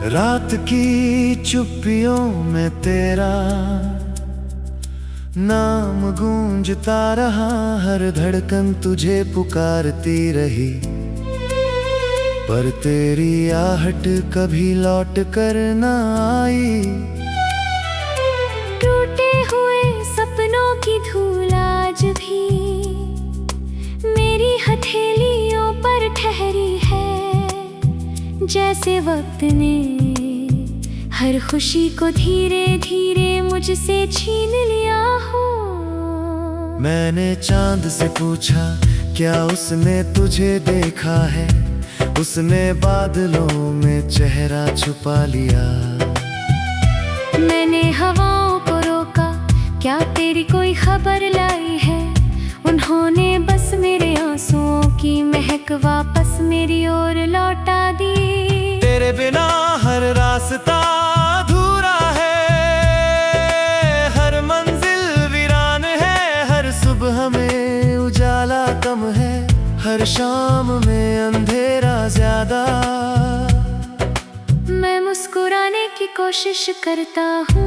रात की चुप्पियों में तेरा नाम गूंजता रहा, हर धड़कन तुझे पुकारती रही, पर तेरी आहट कभी लौट कर न आई। टूटे हुए सपनों की धूल आज भी मेरी हथेलियों पर ठहरी है, जैसे वक्त ने हर खुशी को धीरे धीरे मुझसे छीन लिया हो। मैंने चांद से पूछा क्या उसने तुझे देखा है, उसने बादलों में चेहरा छुपा लिया। मैंने हवाओं को रोका क्या तेरी कोई खबर लाई है, उन्होंने बस मेरे आंसुओं की महक वापस मेरी ओर लौटा दी। तेरे बिना हर रास्ता अधूरा है, हर मंजिल वीरान है, हर सुबह में उजाला कम है, हर शाम में अंधेरा ज्यादा। मैं मुस्कुराने की कोशिश करता हूँ,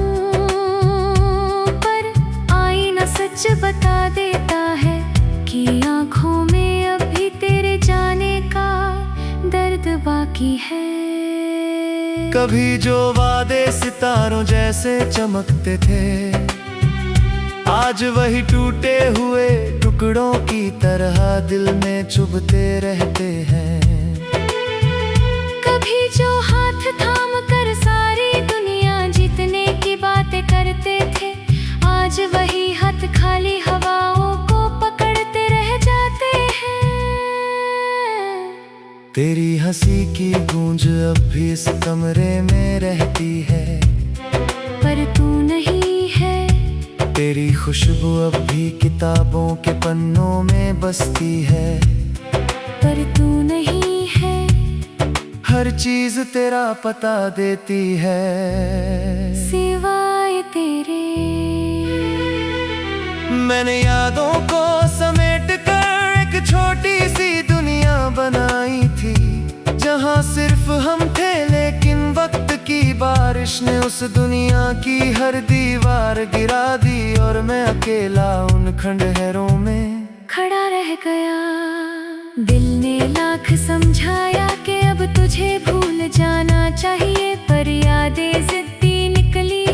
पर आईना सच बता देता है कि आँखों में अभी तेरे जाने का दर्द बाकी है। कभी जो वादे सितारों जैसे चमकते थे, आज वही टूटे हुए टुकड़ों की तरह दिल में चुभते रहते हैं। कभी जो हाथ थाम कर सारी दुनिया जीतने की बातें करते थे, आज वही हाथ खाली हवाओं को पकड़ते रह जाते हैं। तेरी हंसी की गूंज अब भी इस कमरे में रहती है, पर तू नहीं है। तेरी खुशबू अब भी किताबों के पन्नों में बसती है, पर तू नहीं है। हर चीज तेरा पता देती है, सिवाय तेरे। मैंने यादों को समेट कर एक छोटी सी दुनिया बनाई थी, जहाँ सिर्फ हम थे, लेकिन वक्त की बारिश ने उस दुनिया की हर दीवार गिरा दी, और मैं अकेला उन खंडहरों में खड़ा रह गया। दिल ने लाख समझाया कि अब तुझे भूल जाना चाहिए, पर यादें जिद्दी निकली।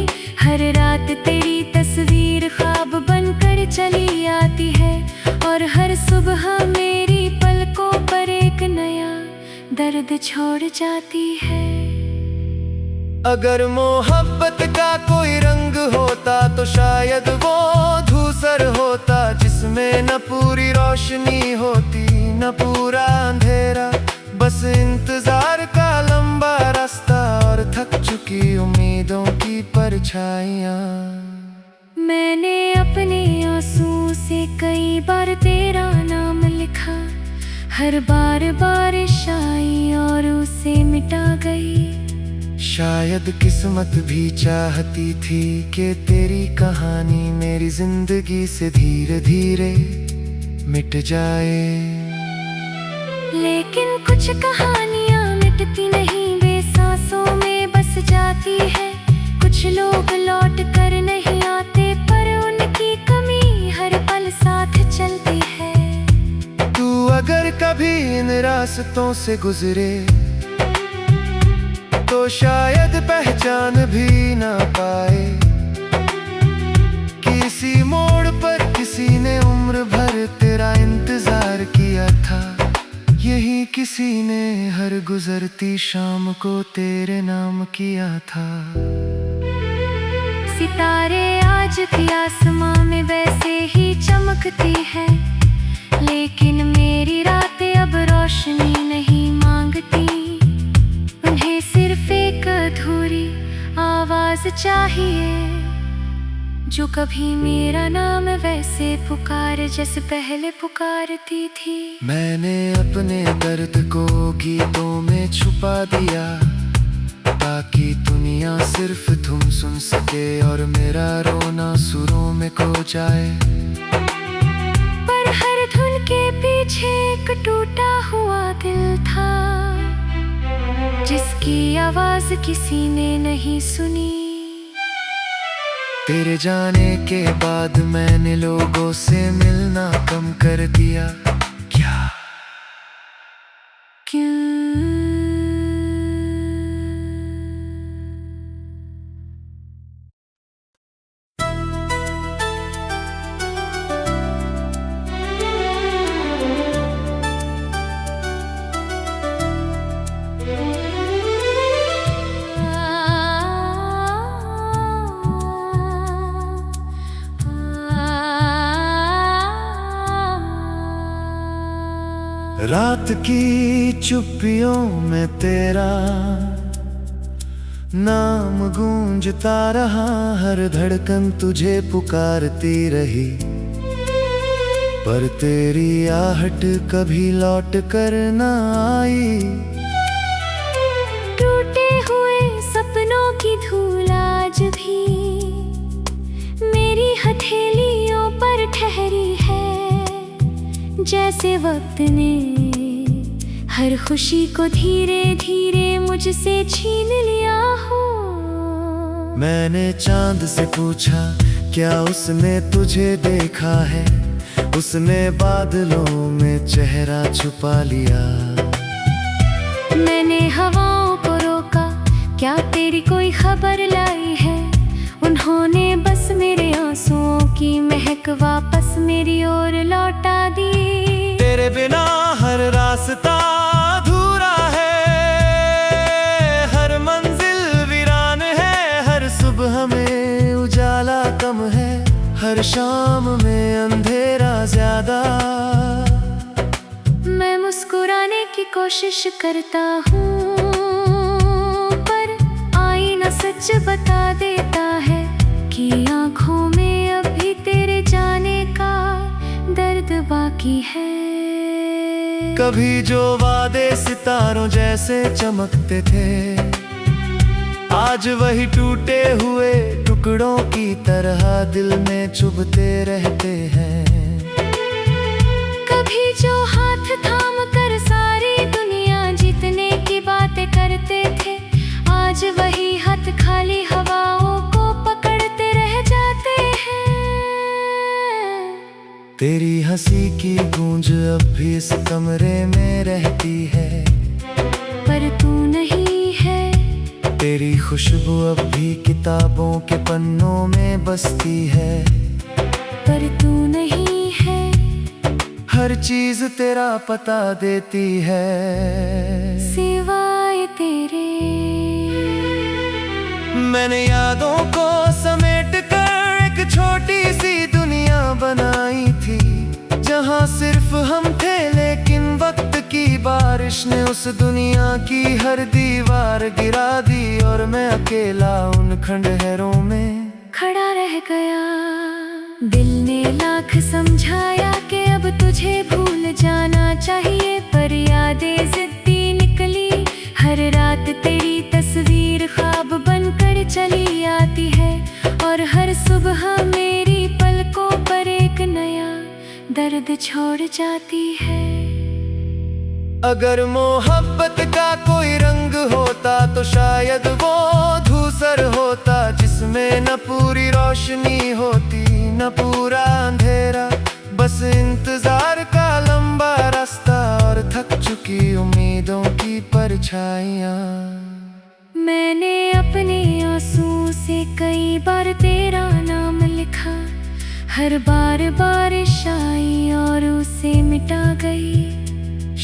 हर रात तेरी तस्वीर ख्वाब बनकर चली आती है, और हर सुबह मेरी पलकों पर एक नया दर्द छोड़ जाती है। अगर मोहब्बत का कोई रंग होता तो शायद वो धूसर होता, जिसमें न पूरी रोशनी होती न पूरा अंधेरा, बस इंतजार का लंबा रास्ता और थक चुकी उम्मीदों की परछाइयाँ। मैंने अपने आंसुओं से कई बार तेरा नाम लिखा, हर बार बारिश आई और उसे मिटा गई। शायद किस्मत भी चाहती थी कि तेरी कहानी मेरी जिंदगी से धीरे धीरे मिट जाए, लेकिन कुछ कहानियां मिटती नहीं, वे सांसों में बस जाती है। कुछ लोग लौट कर नहीं आते, पर उनकी कमी हर पल साथ चलती है। तू अगर कभी इन रास्तों से गुजरे तो शायद पहचान भी ना पाए, किसी मोड़ पर किसी ने उम्र भर तेरा इंतजार किया था, यही किसी ने हर गुजरती शाम को तेरे नाम किया था। सितारे आज भी आसमां में वैसे ही चमकती है, लेकिन मेरी रातें अब रोशनी नहीं मांगती। उन्हें सिर्फ एक अधूरी आवाज चाहिए, जो कभी मेरा नाम वैसे पुकार जैसे पहले पुकारती थी। मैंने अपने दर्द को गीतों में छुपा दिया, ताकि दुनिया सिर्फ तुम सुन सके और मेरा रोना सुरों में खो जाए। पर हर धुन के पीछे एक टूटा हुआ दिल था, जिसकी की आवाज किसी ने नहीं सुनी। तेरे जाने के बाद मैंने लोगों से मिलना कम कर दिया। क्या क्यों? रात की चुप्पियों में तेरा नाम गूंजता रहा, हर धड़कन तुझे पुकारती रही, पर तेरी आहट कभी लौट कर न आई। टूटे हुए सपनों की धूल आज भी मेरी हथेलियों पर ठहरी है, जैसे वक्त ने हर खुशी को धीरे धीरे मुझसे छीन लिया हो। मैंने चांद से पूछा क्या उसने तुझे देखा है, उसने बादलों में चेहरा छुपा लिया। मैंने हवाओं को रोका क्या तेरी कोई खबर लाई है, उन्होंने बस मेरे आंसुओं की महक वापस मेरी ओर लौटा दी। तेरे बिना हर रास्ता अधूरा है, हर मंजिल वीरान है, हर सुबह में उजाला कम है, हर शाम में अंधेरा ज्यादा। मैं मुस्कुराने की कोशिश करता हूँ, पर आईना सच बता देता है कि आँखों में अभी तेरे जाने का दर्द बाकी है। कभी जो वादे सितारों जैसे चमकते थे, आज वही टूटे हुए टुकड़ों की तरह दिल में चुभते रहते हैं। कभी जो हाथ थाम कर सारी दुनिया जीतने की बातें करते थे, आज वही हाथ खाली हवाओं को पकड़ते रह जाते हैं। तेरी हंसी की गूंज अब भी इस कमरे में रहती है, पर तू नहीं है। तेरी खुशबू अब भी किताबों के पन्नों में बसती है, पर तू नहीं है। हर चीज तेरा पता देती है, सिवाय तेरे। मैंने यादों को समेट कर एक छोटी सी दुनिया बनाई थी, जहाँ सिर्फ हम थे, लेकिन वक्त की बारिश ने उस दुनिया की हर दीवार गिरा दी, और मैं अकेला उन खंडहरों में खड़ा रह गया। दिल ने लाख समझाया कि अब तुझे भूल जाना चाहिए, पर यादें जिद्दी निकली। हर रात तेरी तस्वीर ख्वाब बनकर चली आती है, और हर सुबह मेरी पलकों पर एक नया दर्द छोड़ जाती है। अगर मोहब्बत का कोई रंग होता तो शायद वो धूसर होता, जिसमें न पूरी रोशनी होती न पूरा अंधेरा, बस इंतजार का लंबा रास्ता और थक चुकी उम्मीदों की परछाइयाँ। मैंने अपने आंसुओं से कई बार तेरा नाम लिखा, हर बार बारिश आई और उसे मिटा गई।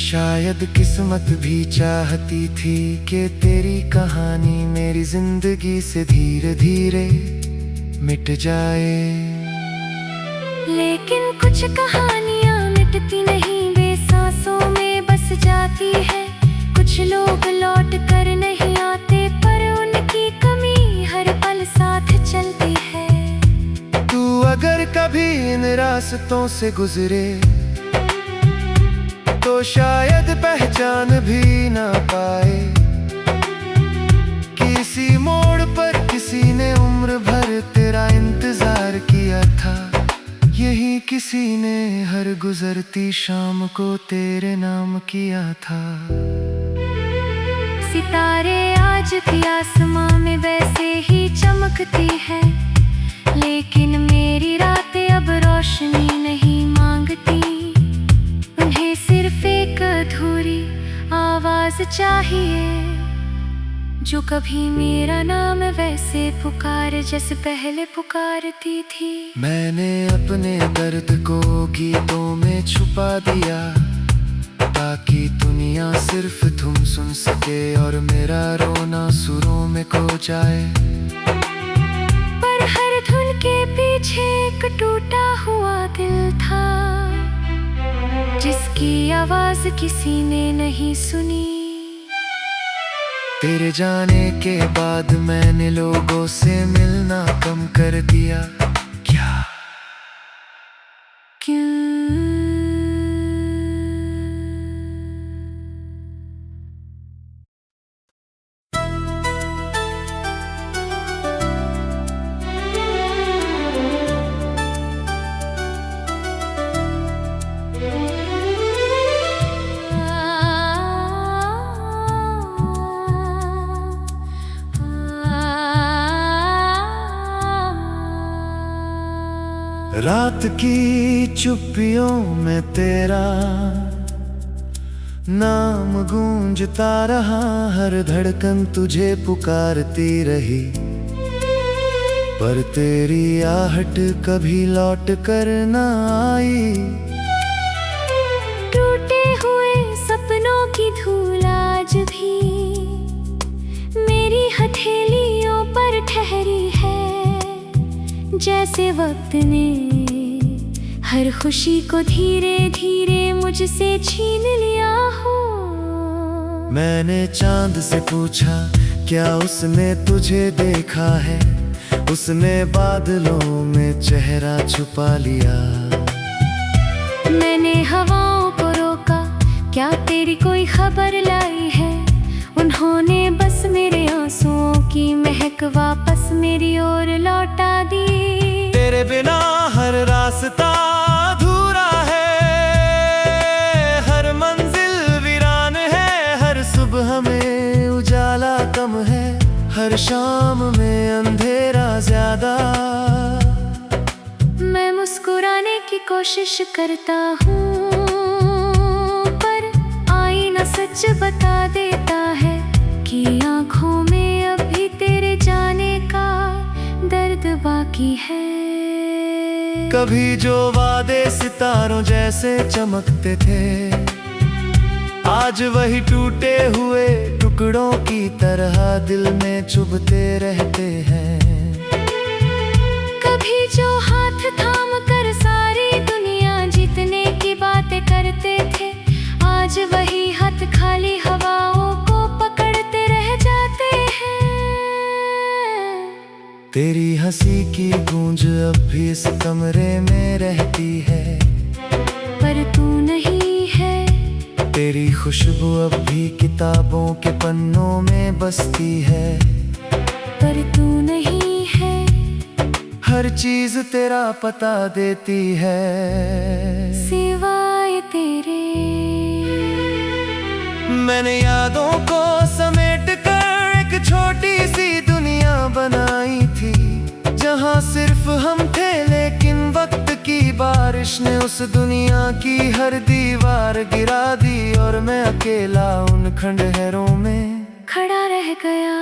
शायद किस्मत भी चाहती थी कि तेरी कहानी मेरी जिंदगी से धीरे धीरे मिट जाए, लेकिन कुछ कहानियां मिटती नहीं, वे सांसों में बस जाती है। कुछ लोग लौट कर नहीं आते, पर उनकी कमी हर पल साथ चलती है। तू अगर कभी इन रास्तों से गुजरे तो शायद पहचान भी ना पाए, किसी मोड़ पर किसी ने उम्र भर तेरा इंतजार किया था, यही किसी ने हर गुजरती शाम को तेरे नाम किया था। सितारे आज भी आसमां में वैसे ही चमकती है, लेकिन मेरी रातें अब रोशनी नहीं मांगती। उन्हें सिर्फ एक अधूरी आवाज चाहिए, जो कभी मेरा नाम वैसे पुकारे जैसे पहले पुकारती थी। मैंने अपने दर्द को गीतों में छुपा दिया, ताकि दुनिया सिर्फ तुम सुन सके और मेरा रोना सुरों में खो जाए। पर हर धुन के पीछे एक टूटा हुआ दिल था, जिसकी आवाज किसी ने नहीं सुनी। तेरे जाने के बाद मैंने लोगों से मिलना कम कर दिया। क्या क्यों? रात की चुप्पियों में तेरा नाम गूंजता रहा, हर धड़कन तुझे पुकारती रही। पर तेरी आहट कभी लौट कर न आई। टूटे हुए सपनों की धूल आज भी मेरी हथेलियों पर ठहरी है, जैसे वक्त ने हर खुशी को धीरे धीरे मुझसे छीन लिया हो। मैंने चांद से पूछा, क्या उसने तुझे देखा है? उसने बादलों में चेहरा छुपा लिया। मैंने हवाओं को रोका, क्या तेरी कोई खबर लाई है? उन्होंने बस मेरे आंसुओं की महक वापस मेरी ओर लौटा दी। तेरे बिना हर रास्ता अधूरा है, हर मंजिल वीरान है, हर सुबह में उजाला कम है, हर शाम में अंधेरा ज्यादा। मैं मुस्कुराने की कोशिश करता हूँ, पर आईना सच बता देता है कि आँखों में अभी तेरे जाने का दर्द बाकी है। कभी जो वादे सितारों जैसे चमकते थे, आज वही टूटे हुए टुकड़ों की तरह दिल में चुभते रहते हैं। कभी जो हाथ थाम कर सारी दुनिया जीतने की बातें करते थे, आज वही हाथ खाली हवाओं को पकड़ते रह जाते हैं। तेरी हंसी की गूंज अब भी इस कमरे में रहती है, पर तू नहीं है। तेरी खुशबू अब भी किताबों के पन्नों में बसती है, पर तू नहीं है। हर चीज तेरा पता देती है, सिवाय तेरे। मैंने यादों को समेट कर एक छोटी सी दुनिया बनाई थी, जहाँ सिर्फ हम थे, लेकिन वक्त की बारिश ने उस दुनिया की हर दीवार गिरा दी और मैं अकेला उन खंडहरों में खड़ा रह गया।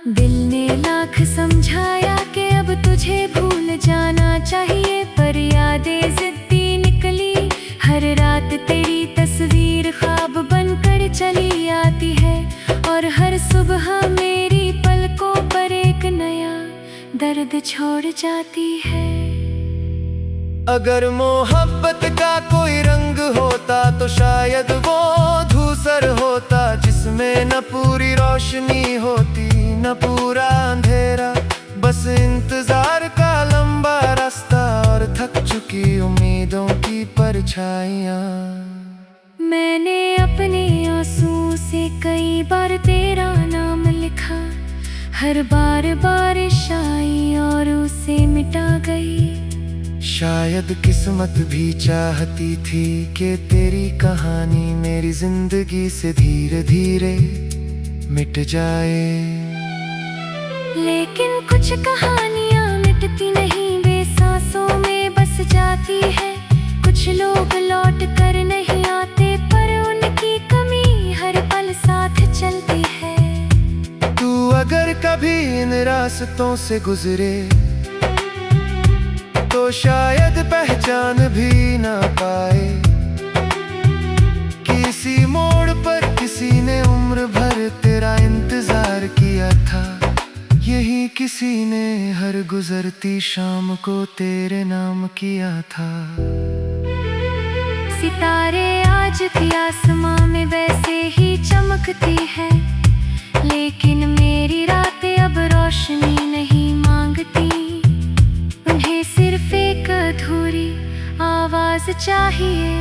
दिल ने लाख समझाया कि अब तुझे भूल जाना चाहिए, पर यादें जिद्दी निकली। हर रात तेरी तस्वीर ख्वाब बनकर चली आती है, और हर सुबह मेरी पलकों पर एक नया दर्द छोड़ जाती है। अगर मोहब्बत का कोई रंग होता तो शायद वो धूसर होता, जिसमें न पूरी रोशनी होती न पूरा अंधेरा, बस इंतजार का लंबा रास्ता और थक चुकी उम्मीदों की परछाइयाँ। मैंने अपने आंसुओं से कई बार तेरा नाम लिखा, हर बार बारिश आई और उसे मिटा गई। शायद किस्मत भी चाहती थी कि तेरी कहानी मेरी जिंदगी से धीरे धीरे मिट जाए। लेकिन कुछ कहानियां मिटती नहीं, वे सांसों में बस जाती है। कुछ लोग लौट कर नहीं आते, पर उनकी कमी हर पल साथ चलती है। तू अगर कभी इन रास्तों से गुजरे तो शायद पहचान भी ना पाए। किसी मोड़ पर किसी ने उम्र भर तेरा इंतजार किया था, यही किसी ने हर गुजरती शाम को तेरे नाम किया था। सितारे आज भी आसमां में वैसे ही चमकती है, लेकिन मेरी रातें अब रोशनी नहीं मांगती। उन्हें सिर्फ एक अधूरी आवाज चाहिए,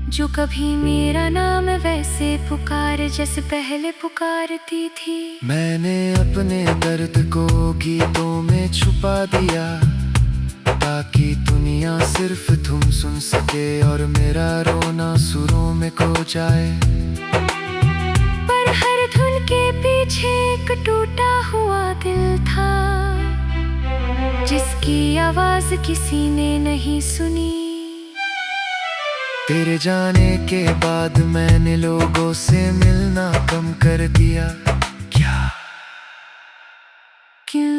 जो कभी मेरा नाम वैसे पुकारे जैसे पहले पुकारती थी। मैंने अपने दर्द को गीतों में छुपा दिया, ताकि दुनिया सिर्फ तुम सुन सके और मेरा रोना सुरों में खो जाए। पर हर धुन के पीछे एक टूटा हुआ दिल था, जिसकी आवाज किसी ने नहीं सुनी। तेरे जाने के बाद मैंने लोगों से मिलना कम कर दिया। क्यों?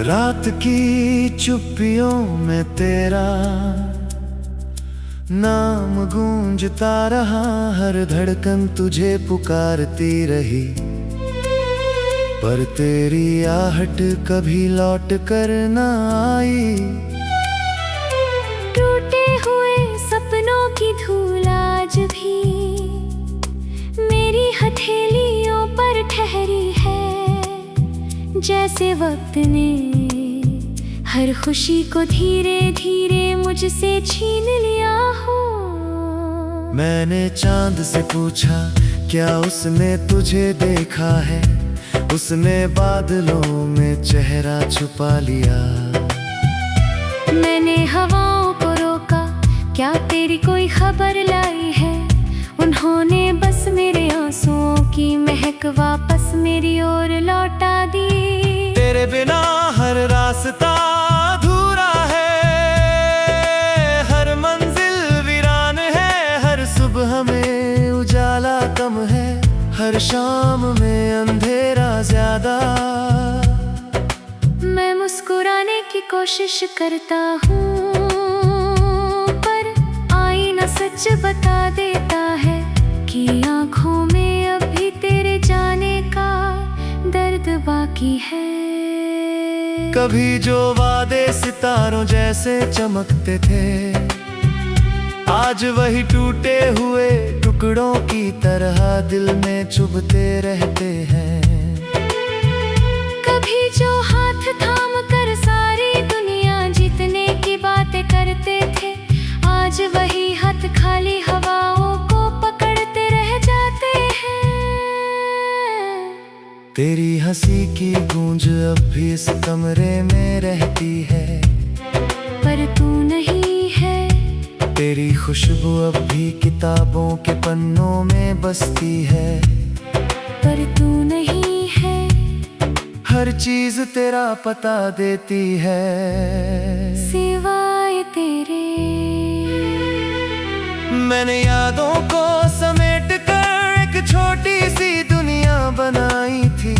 रात की चुप्पियों में तेरा नाम गूंजता रहा, हर धड़कन तुझे पुकारती रही। पर तेरी आहट कभी लौट कर न आई। टूटे हुए सपनों की धूल आज भी मेरी हथेलियों पर ठहरी है, जैसे वक्त ने हर खुशी को धीरे धीरे मुझसे छीन लिया हो। मैंने चांद से पूछा, क्या उसने तुझे देखा है? उसने बादलों में चेहरा छुपा लिया। मैंने हवाओं को रोका, क्या तेरी कोई खबर लाई है? उन्होंने बस मेरे आंसुओं की महक वापस मेरी ओर लौटा दी। तेरे बिना हर रास्ता अधूरा है, हर मंजिल वीरान है, हर सुबह में उजाला कम है, हर शाम में अंधेरा ज्यादा। मैं मुस्कुराने की कोशिश करता हूँ, पर आईना सच बता देता है कि आँखों में अभी तेरे जाने का दर्द बाकी है। कभी जो वादे सितारों जैसे चमकते थे, आज वही टूटे हुए टुकड़ों की तरह दिल में चुभते रहते हैं। कभी जो हाथ थाम कर सारी दुनिया जीतने की बातें करते थे, आज वही हाथ खाली हवाओं को पकड़ते रह जाते हैं। तेरी हंसी की गूंज अब भी इस कमरे में रहती है, पर तू नहीं है। तेरी खुशबू अब भी किताबों के पन्नों में बसती है, पर तू नहीं है। हर चीज तेरा पता देती है, सिवाय तेरे। मैंने यादों को समेट कर एक छोटी सी दुनिया बनाई थी,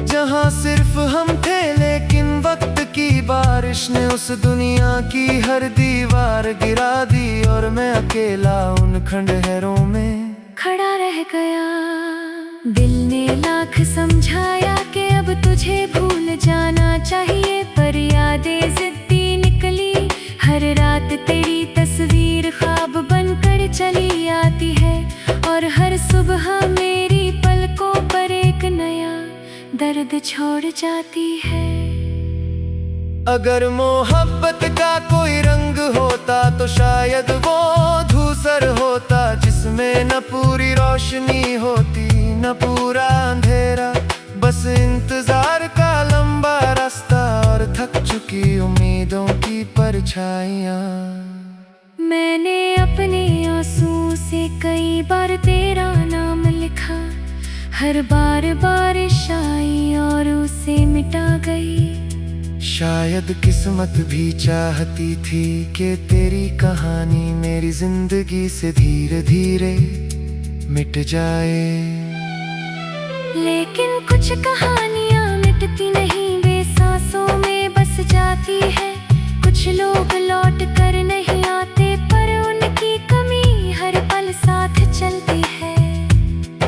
जहाँ सिर्फ हम थे, लेकिन वक्त की बारिश ने उस दुनिया की हर दीवार गिरा दी। और मैं अकेला उन खंडहरों में खड़ा रह गया। दिल ने लाख समझाया कि अब तुझे भूल जाना चाहिए, पर यादें जिद्दी निकली। हर रात तेरी तस्वीर ख्वाब बनकर चली आती है, और हर सुबह मेरी पलकों पर एक नया दर्द छोड़ जाती है। अगर मोहब्बत का कोई रंग होता तो शायद वो धूसर होता, जिसमें न पूरी रोशनी होती न पूरा अंधेरा, बस इंतजार का लंबा रास्ता और थक चुकी उम्मीदों की परछाइयाँ। मैंने अपने आंसुओं से कई बार तेरा नाम लिखा, हर बार बारिश आई और उसे मिटा गई। शायद किस्मत भी चाहती थी कि तेरी कहानी मेरी जिंदगी से धीरे धीरे मिट जाए, लेकिन कुछ कहानियां मिटती नहीं, वे सांसों में बस जाती है। कुछ लोग लौट कर नहीं आते, पर उनकी कमी हर पल साथ चलती है।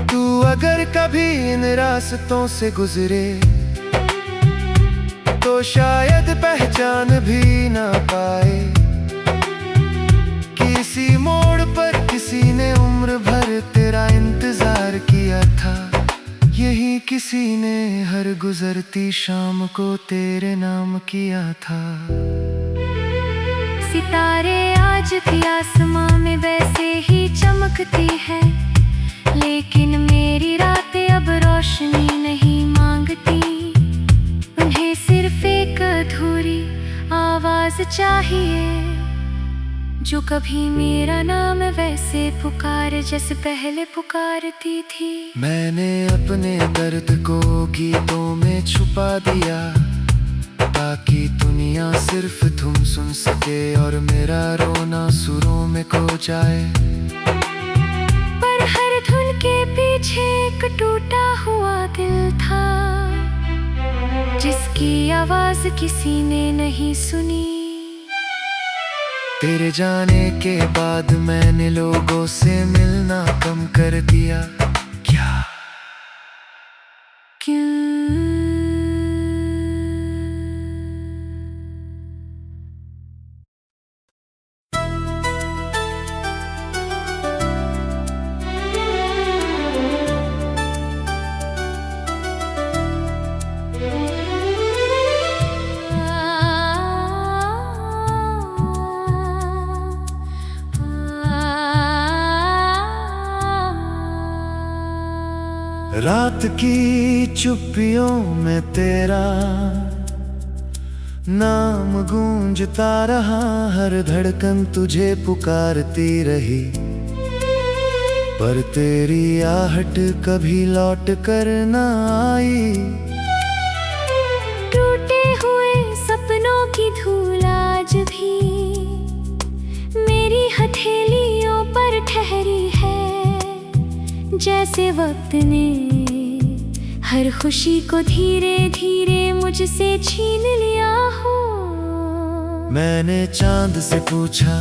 तू अगर कभी इन रास्तों से गुजरे तो शायद पहचान भी ना पाए, किसी मोड़ पर किसी ने उम्र भर तेरा इंतजार किया था, यही किसी ने हर गुजरती शाम को तेरे नाम किया था। सितारे आज भी आसमां में वैसे ही चमकती है, लेकिन मेरी रातें अब रोशनी नहीं मांगती। उन्हें सिर्फ एक अधूरी आवाज चाहिए, जो कभी मेरा नाम वैसे पुकारे जैसे पहले पुकारती थी। मैंने अपने दर्द को गीतों में छुपा दिया, ताकि दुनिया सिर्फ तुम सुन सके और मेरा रोना सुरों में खो जाए। पर हर धुन के पीछे एक टूटा हुआ दिल था, जिसकी आवाज किसी ने नहीं सुनी। तेरे जाने के बाद मैंने लोगों से मिलना कम कर दिया। क्यों? रात की चुप्पियों में तेरा नाम गूंजता रहा, हर धड़कन तुझे पुकारती रही, पर तेरी आहट कभी लौट कर न आई। टूटे हुए सपनों की धूल आज भी मेरी हथेलियों पर ठहरी है, जैसे वक्त ने हर खुशी को धीरे धीरे मुझसे छीन लिया हो। मैंने चांद से पूछा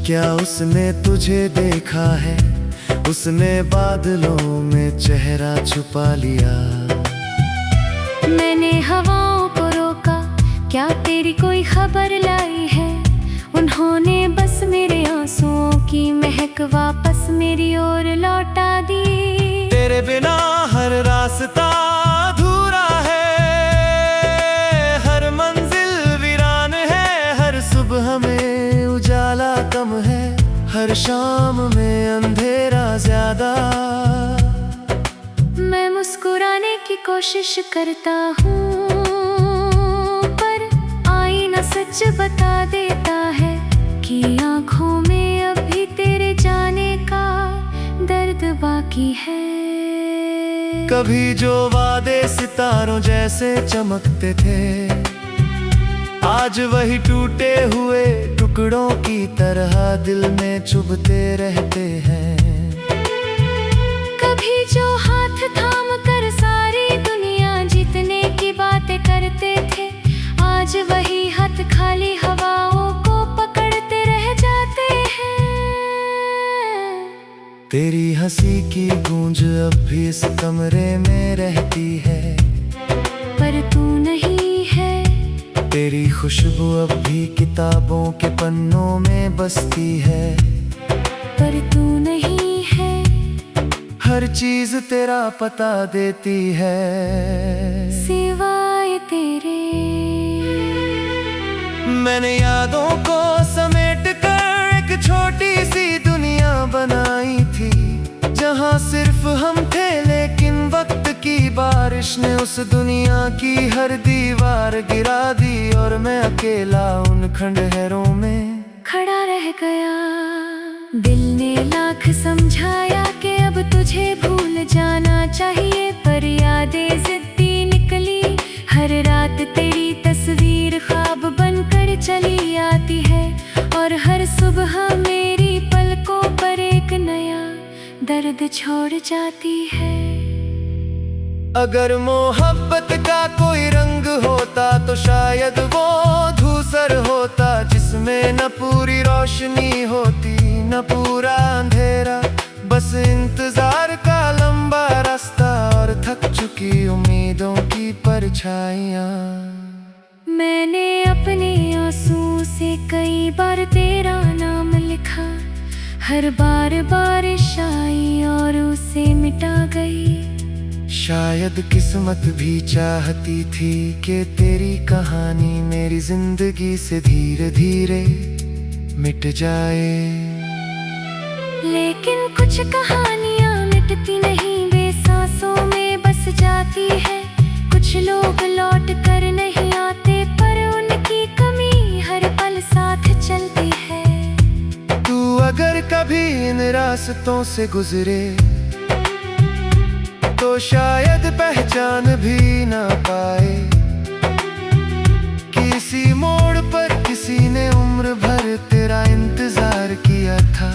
क्या उसने तुझे देखा है, उसने बादलों में चेहरा छुपा लिया। मैंने हवाओं को रोका, क्या तेरी कोई खबर लाई है, उन्होंने बस मेरे आंसुओं की महक वापस मेरी ओर लौटा दी। तेरे बिना हर रास्ता अधूरा है, हर मंजिल वीरान है, हर सुबह में उजाला कम है, हर शाम में अंधेरा ज्यादा। मैं मुस्कुराने की कोशिश करता हूँ, पर आईना सच बता देता है कि आँखों में अभी तेरे जाने का दर्द बाकी है। कभी जो वादे सितारों जैसे चमकते थे, आज वही टूटे हुए टुकड़ों की तरह दिल में चुभते रहते हैं। कभी जो हाथ थाम कर सारी दुनिया जीतने की बातें करते थे, आज वही हाथ खाली हवाओं को पकड़ते रह जाते हैं। तेरी हंसी की गूंज अब भी इस कमरे में रहती है, पर तू नहीं है। तेरी खुशबू अब भी किताबों के पन्नों में बसती है, पर तू नहीं है। हर चीज तेरा पता देती है। मैंने यादों को समेट कर एक छोटी सी दुनिया बनाई थी, जहाँ सिर्फ हम थे। लेकिन वक्त की बारिश ने उस दुनिया की हर दीवार गिरा दी, और मैं अकेला उन खंडहरों में खड़ा रह गया। दिल ने लाख समझाया कि अब तुझे भूल जाना चाहिए, पर यादें जिद्दी निकली। हर रात तेरी तस्वीर ख्वाब बनकर चली आती है, और हर सुबह मेरी पलकों पर एक नया दर्द छोड़ जाती है। अगर मोहब्बत का कोई रंग होता तो शायद वो धूसर होता, जिसमें न पूरी रोशनी होती न पूरा अंधेरा। बस इंतजार का लंबा रास्ता और थक चुकी उम्मीदों की परछाइयाँ। मैंने अपने आंसुओं से कई बार तेरा नाम लिखा, हर बार बारिश आई और उसे मिटा गई। शायद किस्मत भी चाहती थी कि तेरी कहानी मेरी जिंदगी से धीरे धीरे मिट जाए। लेकिन कुछ कहानियां मिटती नहीं, वे सांसों में बस जाती है। कुछ लोग लौट कर नहीं आते, पर उनकी कमी हर पल साथ चलती है। तू अगर कभी इन रास्तों से गुजरे तो शायद पहचान भी ना पाए। किसी मोड़ पर किसी ने उम्र भर तेरा इंतजार किया था,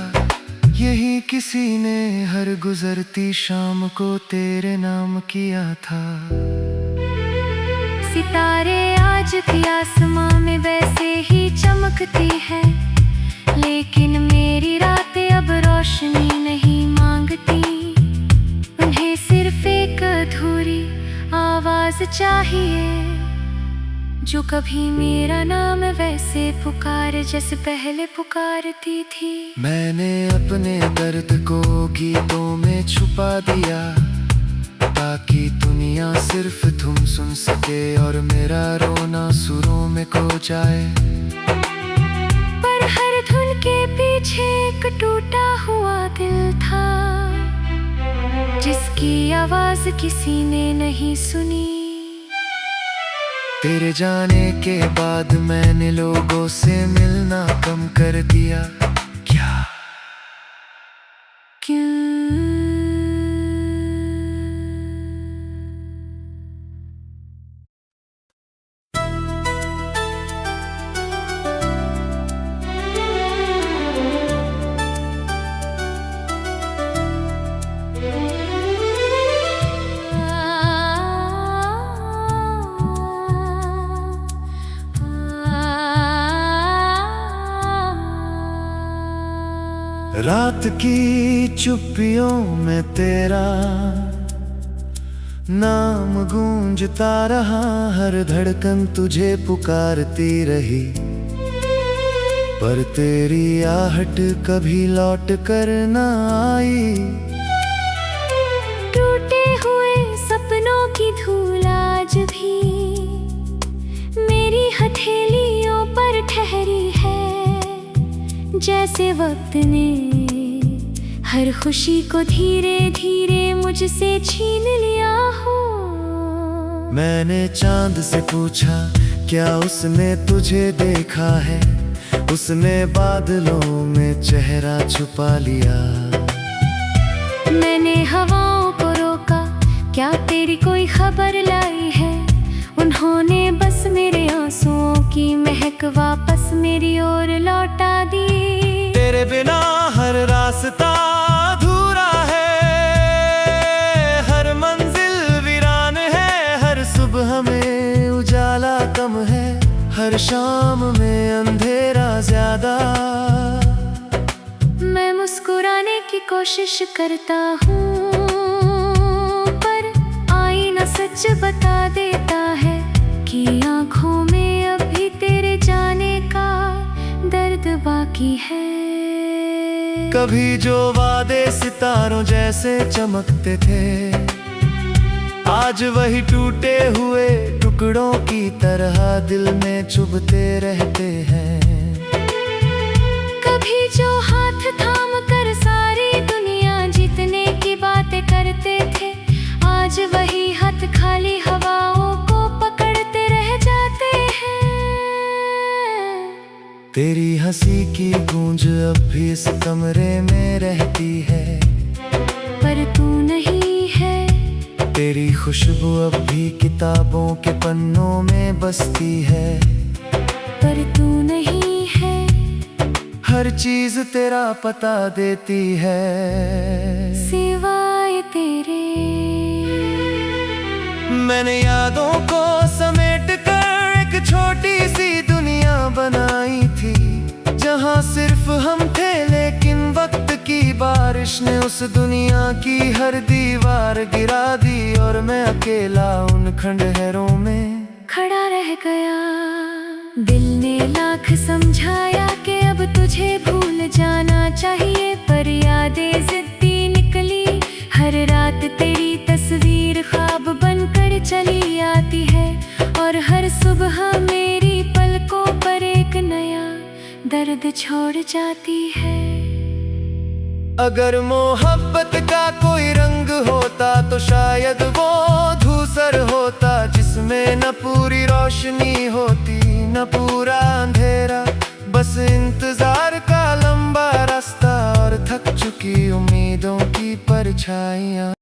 यही किसी ने हर गुजरती शाम को तेरे नाम किया था। सितारे आज भी आसमां में वैसे ही चमकती है, लेकिन मेरी रातें अब रोशनी नहीं मांगती। उन्हें सिर्फ एक अधूरी आवाज चाहिए, जो कभी मेरा नाम वैसे पुकारे जैसे पहले पुकारती थी। मैंने अपने दर्द को गीतों में छुपा दिया, ताकि दुनिया सिर्फ तुम सुन सके और मेरा रोना सुरों में खो जाए। पर हर धुन के पीछे एक टूटा हुआ दिल था, जिसकी आवाज किसी ने नहीं सुनी। तेरे जाने के बाद मैंने लोगों से मिलना कम कर दिया। क्या क्यों? रात की चुप्पियों में तेरा नाम गूंजता रहा, हर धड़कन तुझे पुकारती रही। पर तेरी आहट कभी लौट कर न आई। टूटे हुए सपनों की धूल आज भी मेरी हथेलियों पर ठहरी है, जैसे वक्त ने हर खुशी को धीरे धीरे मुझसे छीन लिया हो। मैंने चांद से पूछा क्या उसने तुझे देखा है, उसने बादलों में चेहरा छुपा लिया। मैंने हवाओं को रोका, क्या तेरी कोई खबर लाई है, उन्होंने बस मेरे आंसुओं की महक वापस मेरी ओर लौटा दी। तेरे बिना हर रास्ता अधूरा है, हर मंजिल वीरान है, हर सुबह में उजाला कम है, हर शाम में अंधेरा ज्यादा। मैं मुस्कुराने की कोशिश करता हूँ, पर आईना सच बता देता है कि आँखों में अभी तेरे जाने का दर्द बाकी है। कभी जो वादे सितारों जैसे चमकते थे, आज वही टूटे हुए टुकड़ों की तरह दिल में चुभते रहते हैं। कभी जो हाथ थाम कर सारी दुनिया जीतने की बातें करते थे, आज वही हाथ खाली हवाओं को पकड़ते रह जाते हैं। तेरी हंसी की गूंज अब भी इस कमरे में रहती है, पर तू नहीं है। तेरी खुशबू अब भी किताबों के पन्नों में बसती है, पर तू नहीं है। हर चीज तेरा पता देती है, सिवाय तेरे। मैंने यादों को समेट कर एक छोटी सी दुनिया बनाई थी, जहाँ सिर्फ हम थे, लेकिन वक्त की बारिश ने उस दुनिया की हर दीवार गिरा दी और मैं अकेला उन खंडहरों में खड़ा रह गया। दिल ने लाख समझाया कि अब तुझे भूल जाना चाहिए, पर यादें जिद्दी निकली। हर रात तेरी तस्वीर ख्वाब बनकर चली आती है, और हर सुबह मेरी पलकों पर एक नया दर्द छोड़ जाती है। अगर मोहब्बत का कोई रंग होता तो शायद वो धूसर होता, जिसमें न पूरी रोशनी होती न पूरा अंधेरा। बस इंतजार का लंबा रास्ता और थक चुकी उम्मीदों की परछाइयाँ।